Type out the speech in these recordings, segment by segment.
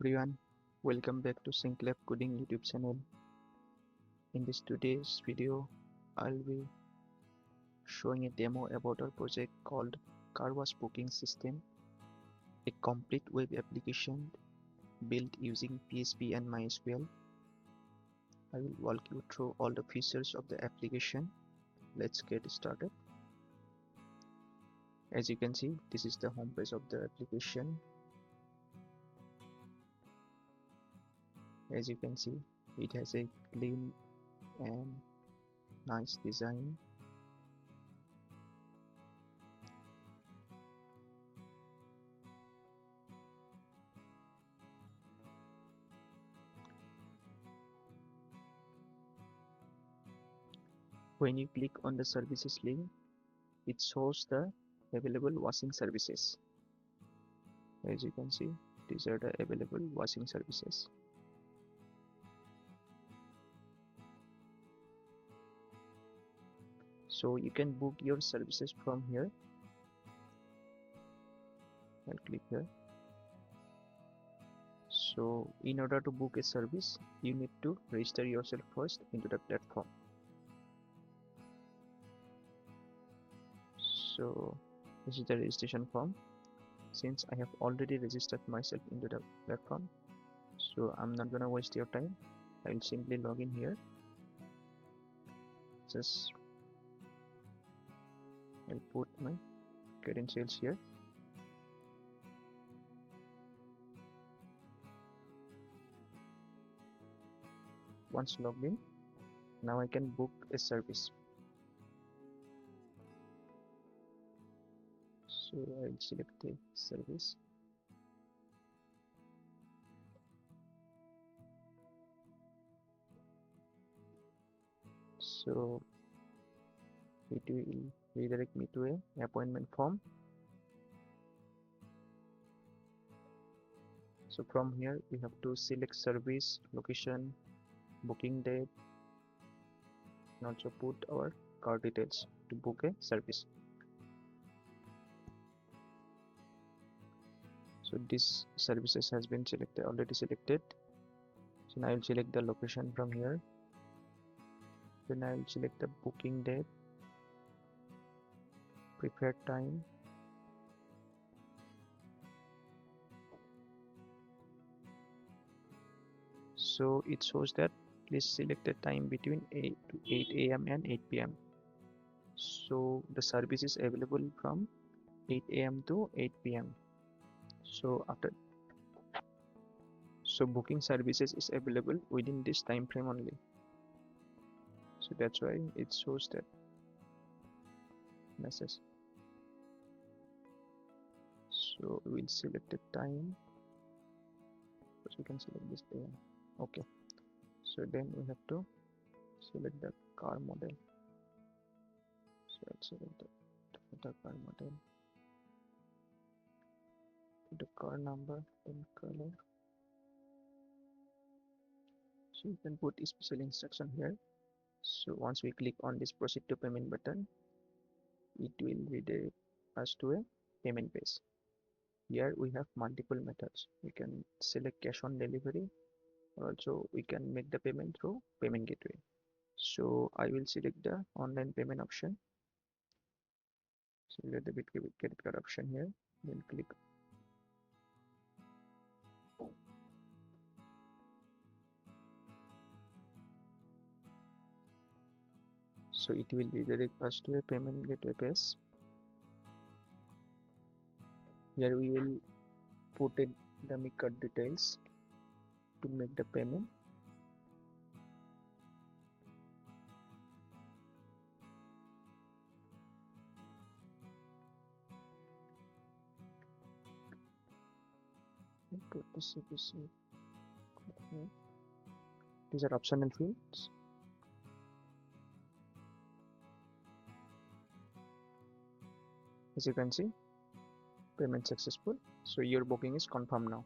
everyone, welcome back to Synchlab Coding YouTube channel. In this today's video, I'll be showing a demo about our project called Car Wash Booking System, a complete web application built using PHP and MySQL. I will walk you through all the features of the application. Let's get started. As you can see, this is the home page of the application. As you can see, it has a clean and nice design. When you click on the services link, it shows the available washing services. As you can see, these are the available washing services. So you can book your services from here. I'll click here. So in order to book a service, you need to register yourself first into the platform. So this is the registration form. Since I have already registered myself into the platform, so I'm not gonna waste your time. I will simply log in here. I'll put my credentials here. Once logged in, now I can book a service. So I'll select the service. So it will redirect me to an appointment form. So from here we have to select service, location, booking date, and also put our card details to book a service. So this services has been already selected. So now I will select the location from here. Then I will select the booking date, preferred time, so it shows that please select the time between 8 a.m. and 8 p.m. So the service is available from 8 a.m. to 8 p.m. So booking services is available within this time frame only. So that's why it shows that message. So we'll select the time. So we can select this AM. Okay. So then we have to select the car model. So let's select the car model. Put the car number and color. So you can put a special instruction here. So once we click on this proceed to payment button, it will redirect us to a payment page. Here we have multiple methods. We can select cash on delivery, or also we can make the payment through payment gateway. So I will select the online payment option. So let the credit card option here. Then click. So it will redirect us to a payment gateway page. Here we will put a dummy card details to make the payment. Put the CPC. These are optional fields. As you can see, payment successful. So your booking is confirmed now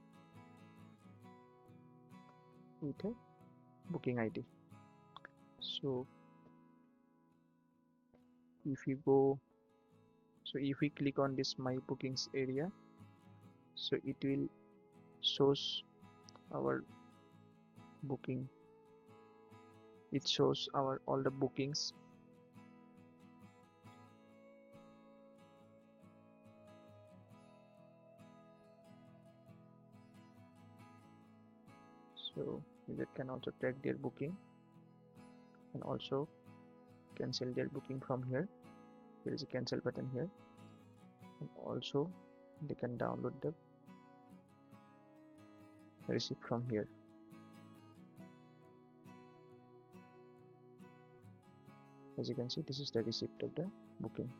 with a booking ID. So if we click on this my bookings area, so it will shows our booking. It shows our all the bookings. So user can also track their booking and also cancel their booking from here. There is a cancel button here, and also they can download the receipt from here. As you can see, this is the receipt of the booking.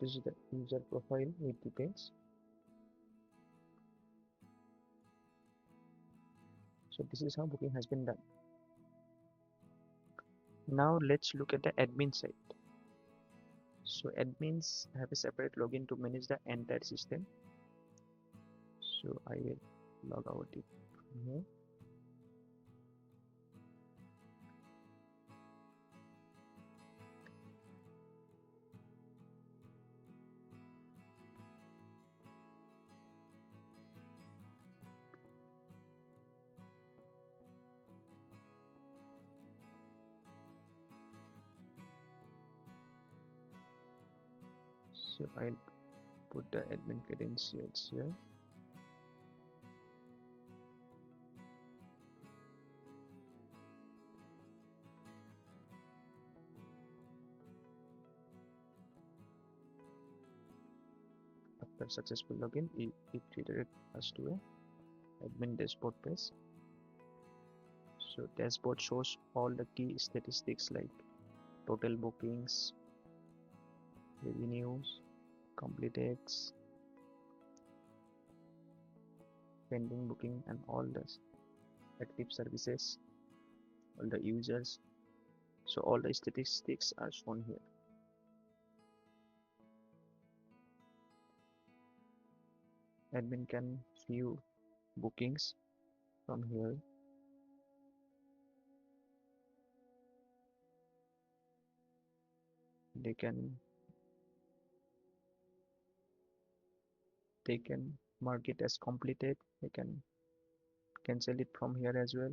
This is the user profile with details. So this is how booking has been done. Now let's look at the admin side. So admins have a separate login to manage the entire system. So I will log out it from here. So I'll put the admin credentials here. After successful login, it redirects us to a admin dashboard page. So dashboard shows all the key statistics like total bookings, revenues, completed, pending booking, and all the active services, all the users. So all the statistics are shown here. Admin can view bookings from here. They can mark it as completed. They can cancel it from here as well.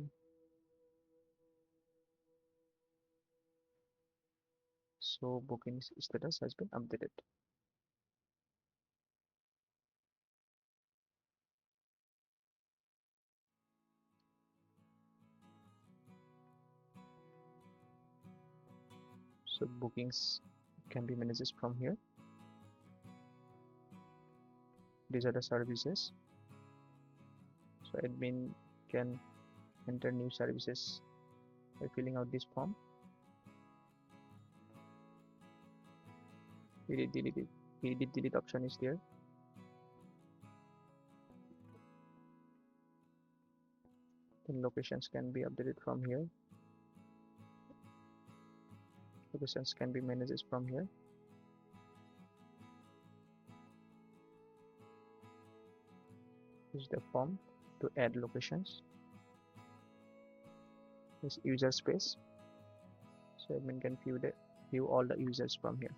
So booking status has been updated. So bookings can be managed from here. These are the services. So admin can enter new services by filling out this form. Edit delete option is there. Then locations can be updated from here. Locations can be managed from here. This is the form to add locations. This user space. So admin can view all the users from here.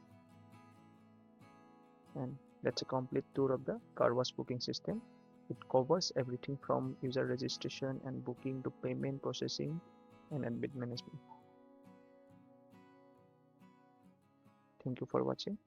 And that's a complete tour of the CarWash booking system. It covers everything from user registration and booking to payment processing and admin management. Thank you for watching.